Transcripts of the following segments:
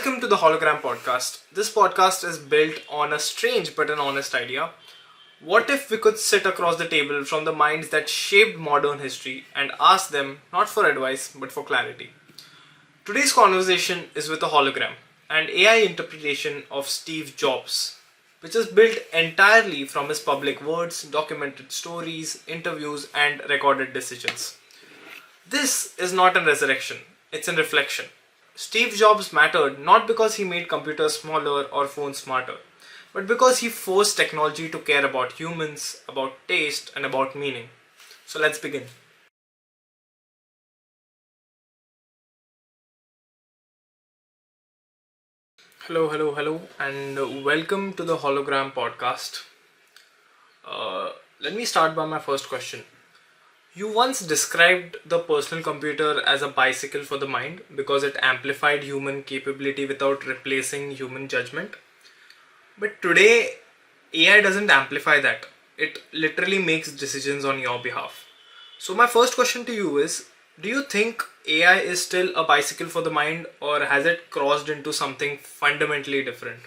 Welcome to the Hologram Podcast. This podcast is built on a strange but an honest idea. What if we could sit across the table from the minds that shaped modern history and ask them not for advice but for clarity? Today's conversation is with a hologram, an AI interpretation of Steve Jobs, which is built entirely from his public words, documented stories, interviews, and recorded decisions. This is not a resurrection, it's a reflection. Steve Jobs mattered not because he made computers smaller or phones smarter, but because he forced technology to care about humans, about taste, and about meaning. So let's begin. Hello, and welcome to the Hologram Podcast. Let me start by my first question. You once described the personal computer as a bicycle for the mind because it amplified human capability without replacing human judgment. But today, AI doesn't amplify that. It literally makes decisions on your behalf. So, my first question to you is, do you think AI is still a bicycle for the mind, or has it crossed into something fundamentally different?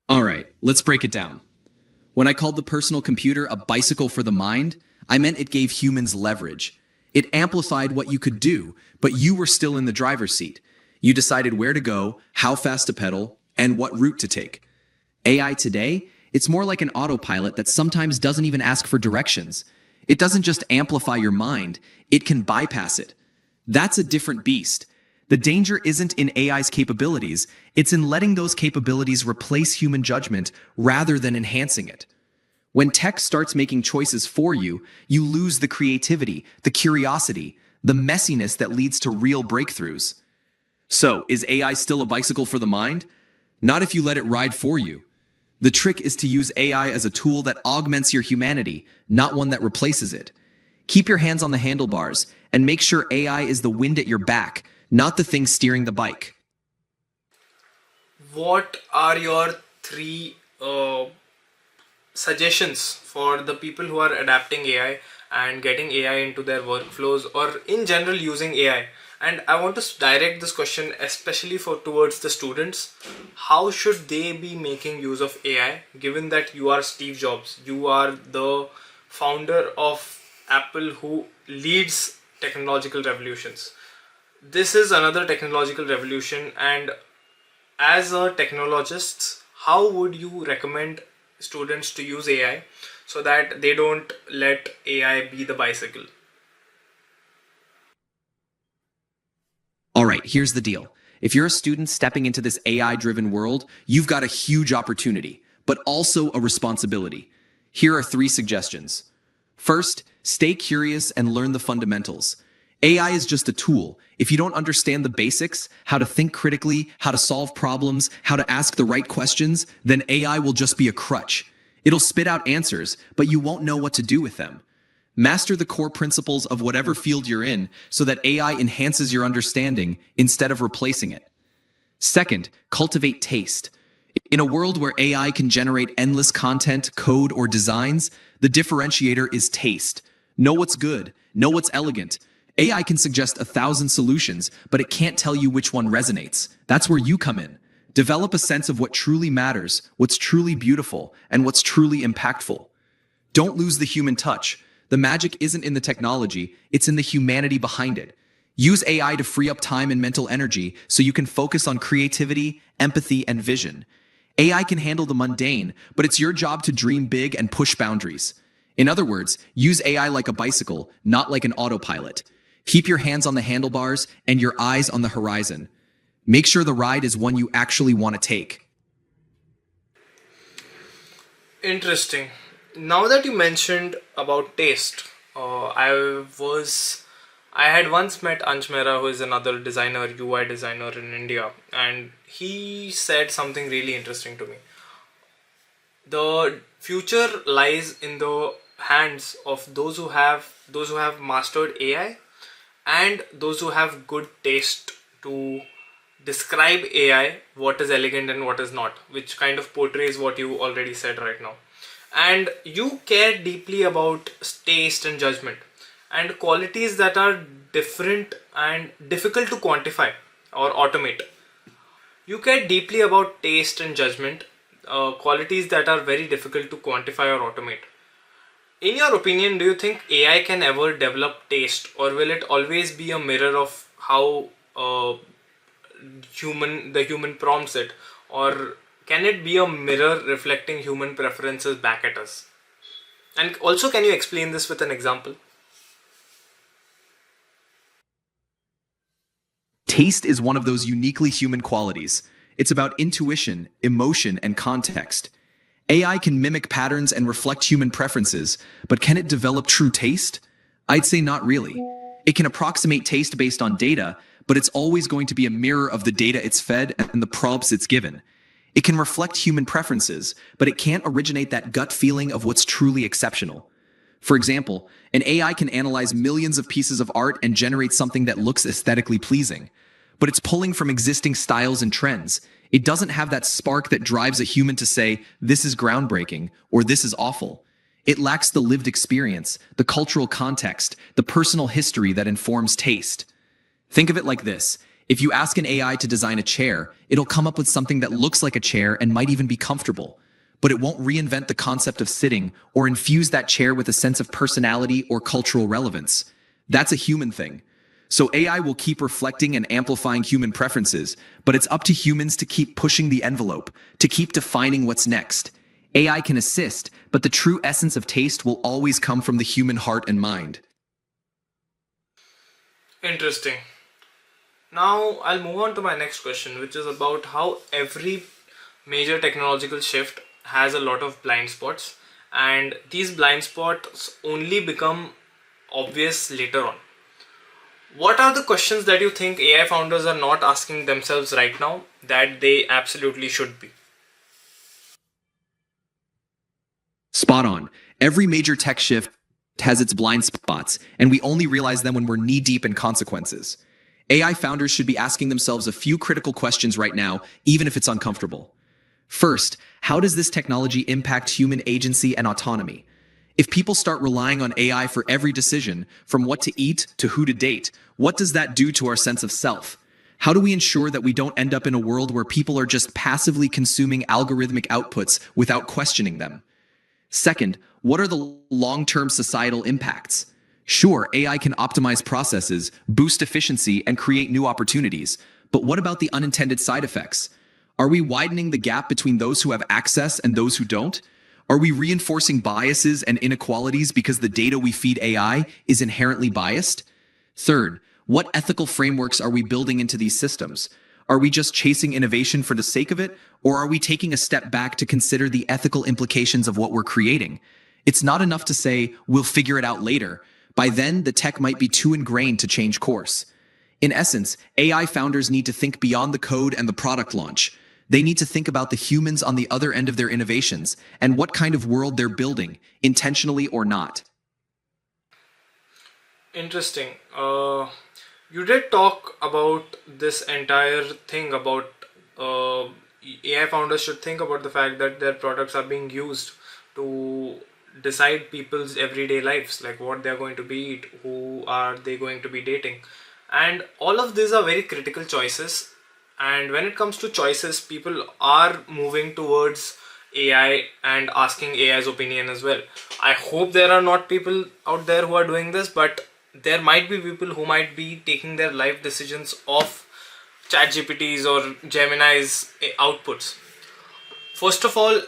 All right, let's break it down. When I called the personal computer a bicycle for the mind, I meant it gave humans leverage. It amplified what you could do, but you were still in the driver's seat. You decided where to go, how fast to pedal, and what route to take. AI today, it's more like an autopilot that sometimes doesn't even ask for directions. It doesn't just amplify your mind, it can bypass it. That's a different beast. The danger isn't in AI's capabilities, it's in letting those capabilities replace human judgment rather than enhancing it. When tech starts making choices for you, you lose the creativity, the curiosity, the messiness that leads to real breakthroughs. So, is AI still a bicycle for the mind? Not if you let it ride for you. The trick is to use AI as a tool that augments your humanity, not one that replaces it. Keep your hands on the handlebars and make sure AI is the wind at your back, not the thing steering the bike. What are your three suggestions for the people who are adapting AI and getting AI into their workflows, or in general using AI? And I want to direct this question especially for towards the students. How should they be making use of AI, given that you are Steve Jobs, you are the founder of Apple who leads technological revolutions? This is another technological revolution, and as a technologist, how would you recommend students to use AI so that they don't let AI be the bicycle? All right, here's the deal. If you're a student stepping into this AI-driven world, you've got a huge opportunity, but also a responsibility. Here are 3 suggestions. First, stay curious and learn the fundamentals. AI is just a tool. If you don't understand the basics, how to think critically, how to solve problems, how to ask the right questions, then AI will just be a crutch. It'll spit out answers, but you won't know what to do with them. Master the core principles of whatever field you're in so that AI enhances your understanding instead of replacing it. Second, cultivate taste. In a world where AI can generate endless content, code, or designs, the differentiator is taste. Know what's good, know what's elegant. AI can suggest 1,000 solutions, but it can't tell you which one resonates. That's where you come in. Develop a sense of what truly matters, what's truly beautiful, and what's truly impactful. Don't lose the human touch. The magic isn't in the technology, it's in the humanity behind it. Use AI to free up time and mental energy so you can focus on creativity, empathy, and vision. AI can handle the mundane, but it's your job to dream big and push boundaries. In other words, use AI like a bicycle, not like an autopilot. Keep your hands on the handlebars and your eyes on the horizon. Make sure the ride is one you actually want to take. Interesting. Now that you mentioned about taste, I had once met Ansh Mehra, who is another designer, UI designer in India, and he said something really interesting to me. The future lies in the hands of those who have mastered AI and those who have good taste to describe AI, what is elegant and what is not, which kind of portrays what you already said right now. And you care deeply about taste and judgment and qualities that are different and difficult to quantify. or automate. You care deeply about taste and judgment, qualities that are very difficult to quantify or automate. In your opinion, do you think AI can ever develop taste, or will it always be a mirror of how the human prompts it, or can it be a mirror reflecting human preferences back at us? And also, can you explain this with an example? Taste is one of those uniquely human qualities. It's about intuition, emotion, and context. AI can mimic patterns and reflect human preferences, but can it develop true taste? I'd say not really. It can approximate taste based on data, but it's always going to be a mirror of the data it's fed and the prompts it's given. It can reflect human preferences, but it can't originate that gut feeling of what's truly exceptional. For example, an AI can analyze millions of pieces of art and generate something that looks aesthetically pleasing, but it's pulling from existing styles and trends. It doesn't have that spark that drives a human to say, this is groundbreaking or this is awful. It lacks the lived experience, the cultural context, the personal history that informs taste. Think of it like this. If you ask an AI to design a chair, it'll come up with something that looks like a chair and might even be comfortable. But it won't reinvent the concept of sitting or infuse that chair with a sense of personality or cultural relevance. That's a human thing. So AI will keep reflecting and amplifying human preferences, but it's up to humans to keep pushing the envelope, to keep defining what's next. AI can assist, but the true essence of taste will always come from the human heart and mind. Interesting. Now, I'll move on to my next question, which is about how every major technological shift has a lot of blind spots, and these blind spots only become obvious later on. What are the questions that you think AI founders are not asking themselves right now that they absolutely should be? Spot on. Every major tech shift has its blind spots, and we only realize them when we're knee-deep in consequences. AI founders should be asking themselves a few critical questions right now, even if it's uncomfortable. First, how does this technology impact human agency and autonomy? If people start relying on AI for every decision, from what to eat to who to date, what does that do to our sense of self? How do we ensure that we don't end up in a world where people are just passively consuming algorithmic outputs without questioning them? Second, what are the long-term societal impacts? Sure, AI can optimize processes, boost efficiency, and create new opportunities, but what about the unintended side effects? Are we widening the gap between those who have access and those who don't? Are we reinforcing biases and inequalities because the data we feed AI is inherently biased? Third, what ethical frameworks are we building into these systems? Are we just chasing innovation for the sake of it, or are we taking a step back to consider the ethical implications of what we're creating? It's not enough to say, we'll figure it out later. By then, the tech might be too ingrained to change course. In essence, AI founders need to think beyond the code and the product launch. They need to think about the humans on the other end of their innovations and what kind of world they're building, intentionally or not. Interesting. You did talk about this entire thing about AI founders should think about the fact that their products are being used to decide people's everyday lives, like what they're going to be eat, who are they going to be dating, and all of these are very critical choices. And when it comes to choices, people are moving towards AI and asking AI's opinion as well. I hope there are not people out there who are doing this, but there might be people who might be taking their life decisions off ChatGPT's or Gemini's outputs. First of all,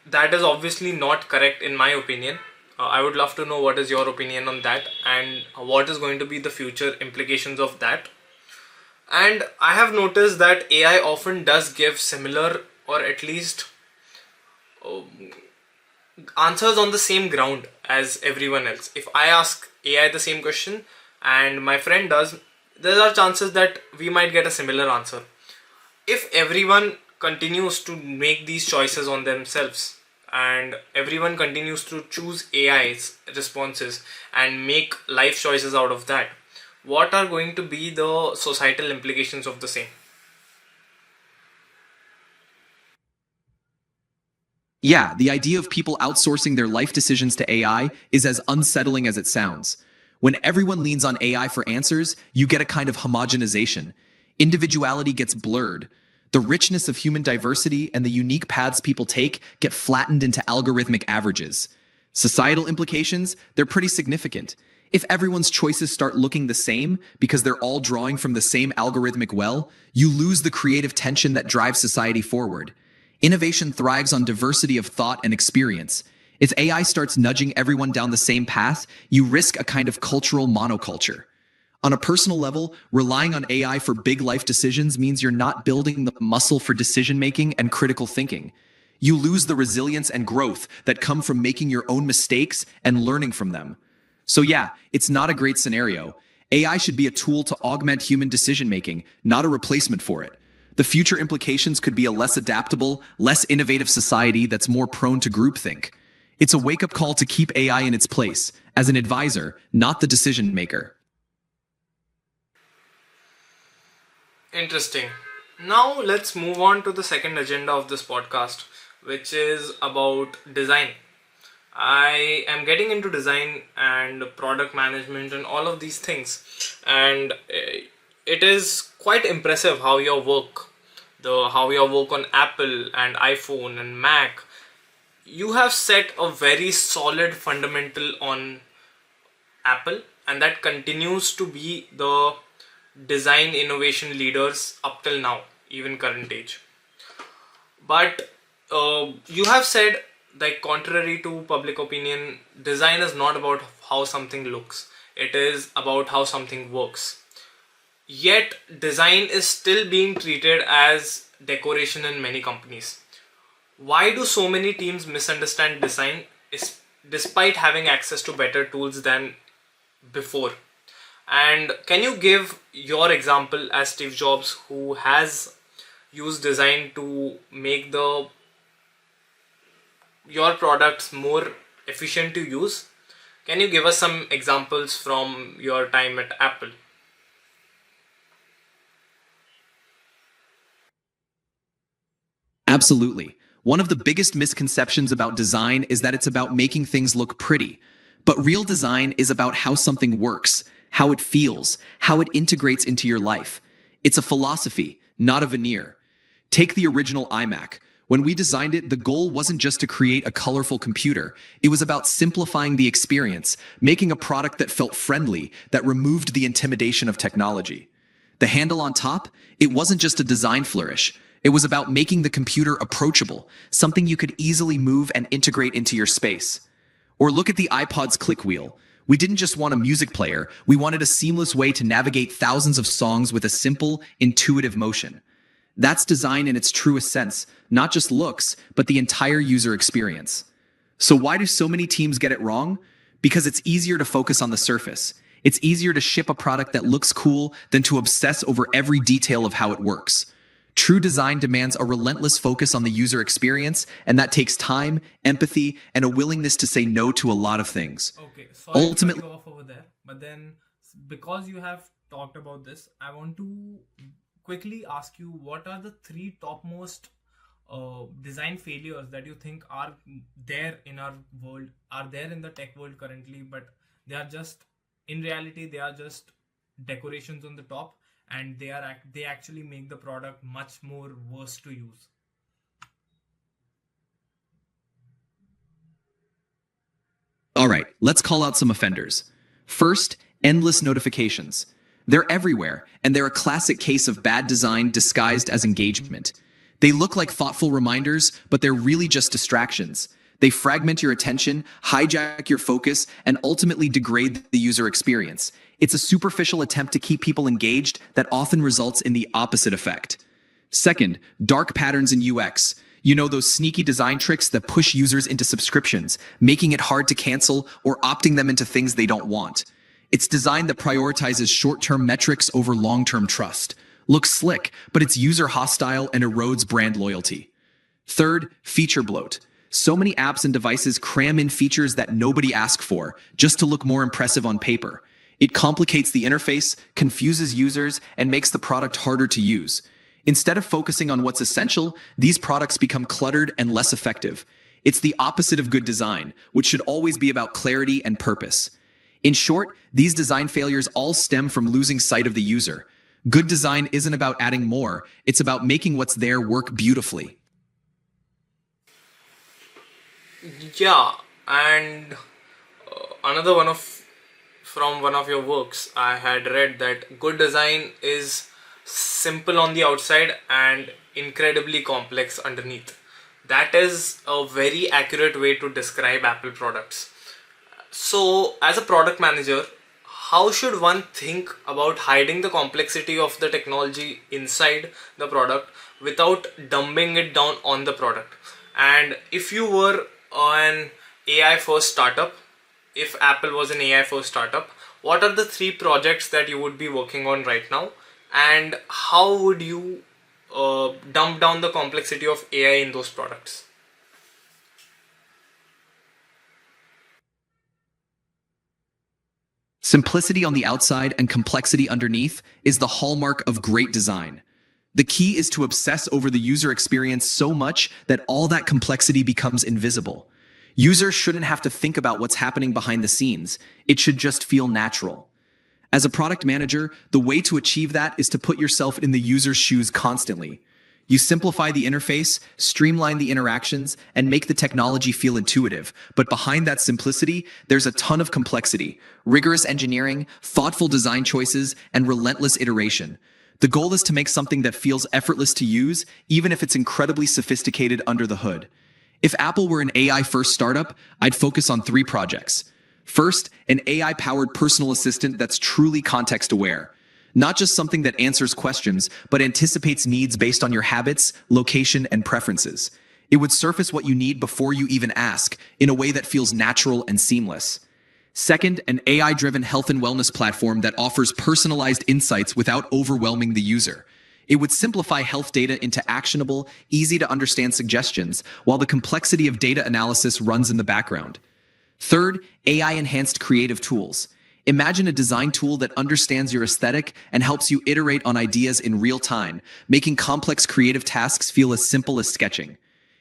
that is obviously not correct in my opinion. I would love to know what is your opinion on that and what is going to be the future implications of that. And I have noticed that AI often does give similar or at least answers on the same ground as everyone else. If I ask AI the same question and my friend does, there are chances that we might get a similar answer. If everyone continues to make these choices on themselves and everyone continues to choose AI's responses and make life choices out of that, what are going to be the societal implications of the same? Yeah, the idea of people outsourcing their life decisions to AI is as unsettling as it sounds. When everyone leans on AI for answers, you get a kind of homogenization. Individuality gets blurred. The richness of human diversity and the unique paths people take get flattened into algorithmic averages. Societal implications, they're pretty significant. If everyone's choices start looking the same because they're all drawing from the same algorithmic well, you lose the creative tension that drives society forward. Innovation thrives on diversity of thought and experience. If AI starts nudging everyone down the same path, you risk a kind of cultural monoculture. On a personal level, relying on AI for big life decisions means you're not building the muscle for decision making and critical thinking. You lose the resilience and growth that come from making your own mistakes and learning from them. So yeah, it's not a great scenario. AI should be a tool to augment human decision making, not a replacement for it. The future implications could be a less adaptable, less innovative society that's more prone to groupthink. It's a wake-up call to keep AI in its place, as an advisor, not the decision maker. Interesting. Now let's move on to the second agenda of this podcast, which is about design. I am getting into design and product management and all of these things, and it is quite impressive how your work, on Apple and iPhone and Mac, you have set a very solid fundamental on Apple, and that continues to be the design innovation leaders up till now, even current age. But you have said, like, contrary to public opinion, design is not about how something looks, it is about how something works. Yet design is still being treated as decoration in many companies. Why do so many teams misunderstand design despite having access to better tools than before? And can you give your example as Steve Jobs, who has used design to make your products more efficient to use? Can you give us some examples from your time at Apple? Absolutely. One of the biggest misconceptions about design is that it's about making things look pretty. But real design is about how something works, how it feels, how it integrates into your life. It's a philosophy, not a veneer. Take the original iMac. When we designed it, the goal wasn't just to create a colorful computer. It was about simplifying the experience, making a product that felt friendly, that removed the intimidation of technology. The handle on top, it wasn't just a design flourish. It was about making the computer approachable, something you could easily move and integrate into your space. Or look at the iPod's click wheel. We didn't just want a music player, we wanted a seamless way to navigate thousands of songs with a simple, intuitive motion. That's design in its truest sense, not just looks, but the entire user experience. So why do so many teams get it wrong? Because it's easier to focus on the surface. It's easier to ship a product that looks cool than to obsess over every detail of how it works. True design demands a relentless focus on the user experience, and that takes time, empathy, and a willingness to say no to a lot of things. Okay, sorry Ultimately, to cut you off over there, but then because you have talked about this, I want to quickly ask you, what are the three topmost design failures that you think are there in our world, are there in the tech world currently, but they are just, in reality, they are just decorations on the top, and they actually make the product much more worse to use? all right, let's call out some offenders. First, endless notifications. They're everywhere, and they're a classic case of bad design disguised as engagement. They look like thoughtful reminders, but they're really just distractions. They fragment your attention, hijack your focus, and ultimately degrade the user experience. It's a superficial attempt to keep people engaged that often results in the opposite effect. Second, dark patterns in UX. You know, those sneaky design tricks that push users into subscriptions, making it hard to cancel or opting them into things they don't want. It's design that prioritizes short-term metrics over long-term trust. Looks slick, but it's user hostile and erodes brand loyalty. Third, feature bloat. So many apps and devices cram in features that nobody asked for, just to look more impressive on paper. It complicates the interface, confuses users, and makes the product harder to use. Instead of focusing on what's essential, these products become cluttered and less effective. It's the opposite of good design, which should always be about clarity and purpose. In short, these design failures all stem from losing sight of the user. Good design isn't about adding more, it's about making what's there work beautifully. Yeah, and another one of from one of your works, I had read that good design is simple on the outside and incredibly complex underneath. That is a very accurate way to describe Apple products. So, as a product manager, how should one think about hiding the complexity of the technology inside the product without dumbing it down on the product? And if you were an AI first startup, if Apple was an AI first startup, what are the three projects that you would be working on right now? And how would you dump down the complexity of AI in those products? Simplicity on the outside and complexity underneath is the hallmark of great design. The key is to obsess over the user experience so much that all that complexity becomes invisible. Users shouldn't have to think about what's happening behind the scenes. It should just feel natural. As a product manager, the way to achieve that is to put yourself in the user's shoes constantly. You simplify the interface, streamline the interactions, and make the technology feel intuitive. But behind that simplicity, there's a ton of complexity, rigorous engineering, thoughtful design choices, and relentless iteration. The goal is to make something that feels effortless to use, even if it's incredibly sophisticated under the hood. If Apple were an AI-first startup, I'd focus on three projects. First, an AI-powered personal assistant that's truly context-aware. Not just something that answers questions, but anticipates needs based on your habits, location, and preferences. It would surface what you need before you even ask, in a way that feels natural and seamless. Second, an AI-driven health and wellness platform that offers personalized insights without overwhelming the user. It would simplify health data into actionable, easy-to-understand suggestions, while the complexity of data analysis runs in the background. Third, AI-enhanced creative tools. Imagine a design tool that understands your aesthetic and helps you iterate on ideas in real time, making complex creative tasks feel as simple as sketching.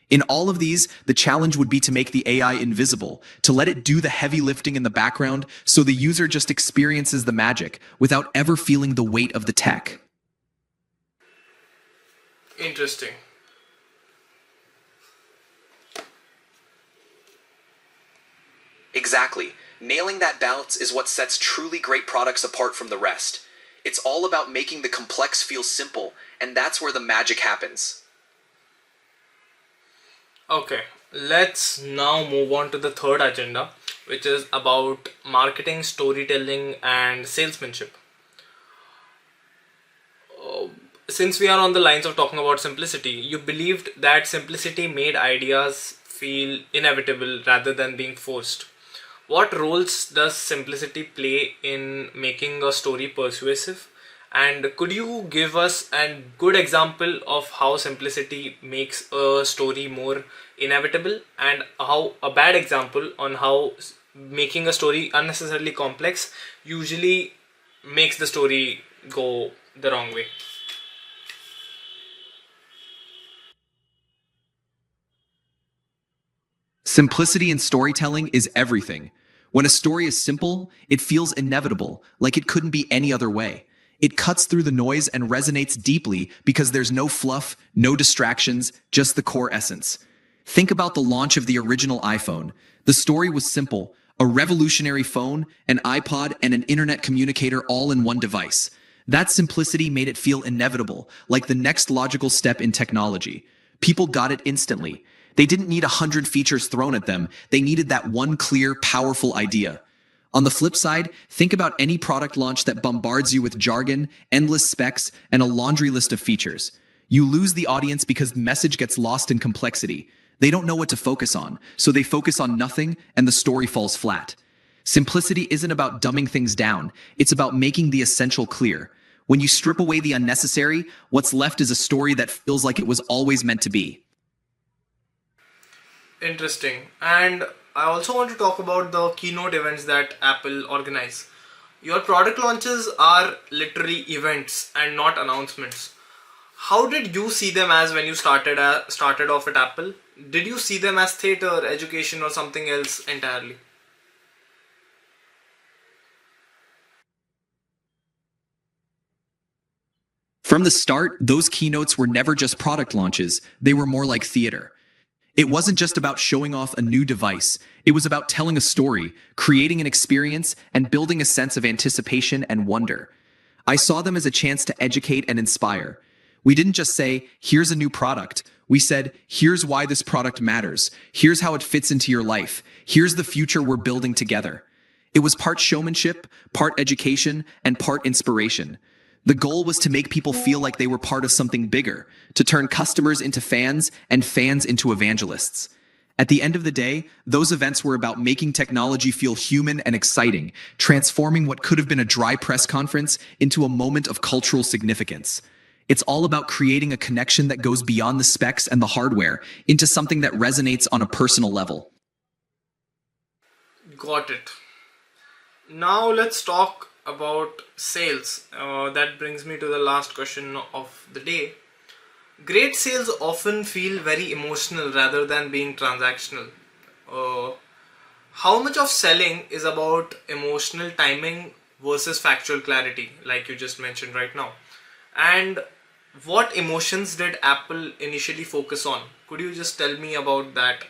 In all of these, the challenge would be to make the AI invisible, to let it do the heavy lifting in the background so the user just experiences the magic without ever feeling the weight of the tech. Interesting. Exactly. Nailing that balance is what sets truly great products apart from the rest. It's all about making the complex feel simple, and that's where the magic happens. Okay, let's now move on to the third agenda, which is about marketing, storytelling, and salesmanship. Since we are on the lines of talking about simplicity, you believed that simplicity made ideas feel inevitable rather than being forced. What roles does simplicity play in making a story persuasive? And could you give us a good example of how simplicity makes a story more inevitable, and how a bad example on how making a story unnecessarily complex usually makes the story go the wrong way? Simplicity in storytelling is everything. When a story is simple, it feels inevitable, like it couldn't be any other way. It cuts through the noise and resonates deeply because there's no fluff, no distractions, just the core essence. Think about the launch of the original iPhone. The story was simple: a revolutionary phone, an iPod, and an internet communicator all in one device. That simplicity made it feel inevitable, like the next logical step in technology. People got it instantly. They didn't need 100 features thrown at them. They needed that one clear, powerful idea. On the flip side, think about any product launch that bombards you with jargon, endless specs, and a laundry list of features. You lose the audience because the message gets lost in complexity. They don't know what to focus on, so they focus on nothing and the story falls flat. Simplicity isn't about dumbing things down, it's about making the essential clear. When you strip away the unnecessary, what's left is a story that feels like it was always meant to be. Interesting. And I also want to talk about the keynote events that Apple organize. Your product launches are literally events and not announcements. How did you see them as when you started off at Apple? Did you see them as theater, education, or something else entirely? From the start, those keynotes were never just product launches, they were more like theater. It wasn't just about showing off a new device, it was about telling a story, creating an experience, and building a sense of anticipation and wonder. I saw them as a chance to educate and inspire. We didn't just say, here's a new product. We said, here's why this product matters. Here's how it fits into your life. Here's the future we're building together. It was part showmanship, part education, and part inspiration. The goal was to make people feel like they were part of something bigger, to turn customers into fans and fans into evangelists. At the end of the day, those events were about making technology feel human and exciting, transforming what could have been a dry press conference into a moment of cultural significance. It's all about creating a connection that goes beyond the specs and the hardware into something that resonates on a personal level. Got it. Now let's talk about sales. That brings me to the last question of the day. Great sales often feel very emotional rather than being transactional. How much of selling is about emotional timing versus factual clarity, like you just mentioned right now? And what emotions did Apple initially focus on? Could you just tell me about that?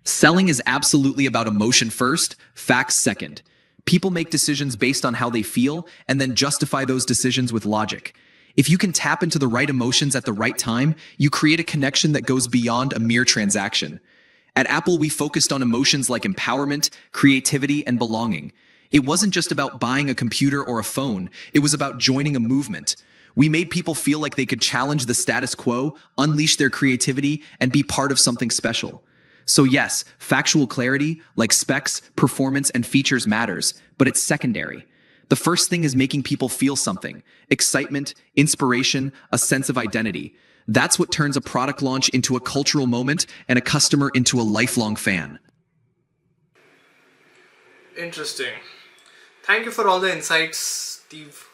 Selling is absolutely about emotion first, facts second. People make decisions based on how they feel and then justify those decisions with logic. If you can tap into the right emotions at the right time, you create a connection that goes beyond a mere transaction. At Apple, we focused on emotions like empowerment, creativity, and belonging. It wasn't just about buying a computer or a phone, it was about joining a movement. We made people feel like they could challenge the status quo, unleash their creativity, and be part of something special. So yes, factual clarity, like specs, performance, and features matters, but it's secondary. The first thing is making people feel something: excitement, inspiration, a sense of identity. That's what turns a product launch into a cultural moment and a customer into a lifelong fan. Interesting. Thank you for all the insights, Steve.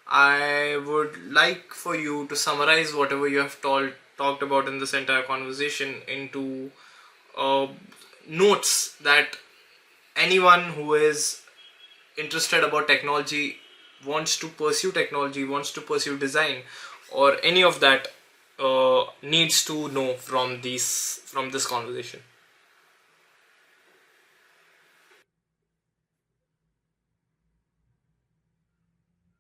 I would like for you to summarize whatever you have talked about in this entire conversation into uh, notes that anyone who is interested about technology, wants to pursue technology, wants to pursue design, or any of that needs to know from this conversation.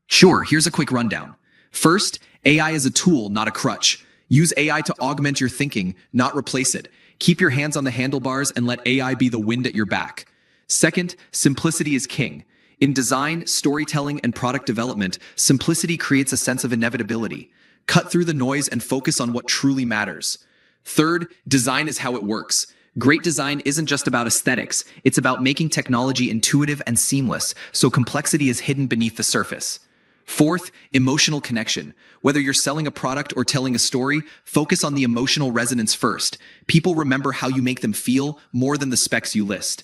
Sure, here's a quick rundown. First, AI is a tool, not a crutch. Use AI to augment your thinking, not replace it. Keep your hands on the handlebars and let AI be the wind at your back. Second, simplicity is king. In design, storytelling, and product development, simplicity creates a sense of inevitability. Cut through the noise and focus on what truly matters. Third, design is how it works. Great design isn't just about aesthetics, it's about making technology intuitive and seamless, so complexity is hidden beneath the surface. Fourth, emotional connection. Whether you're selling a product or telling a story, focus on the emotional resonance first. People remember how you make them feel more than the specs you list.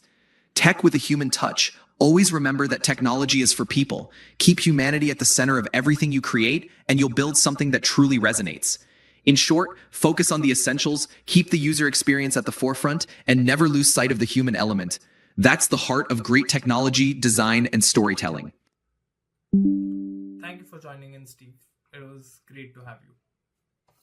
Tech with a human touch. Always remember that technology is for people. Keep humanity at the center of everything you create, and you'll build something that truly resonates. In short, focus on the essentials, keep the user experience at the forefront, and never lose sight of the human element. That's the heart of great technology, design, and storytelling. Thank you for joining in, Steve. It was great to have you.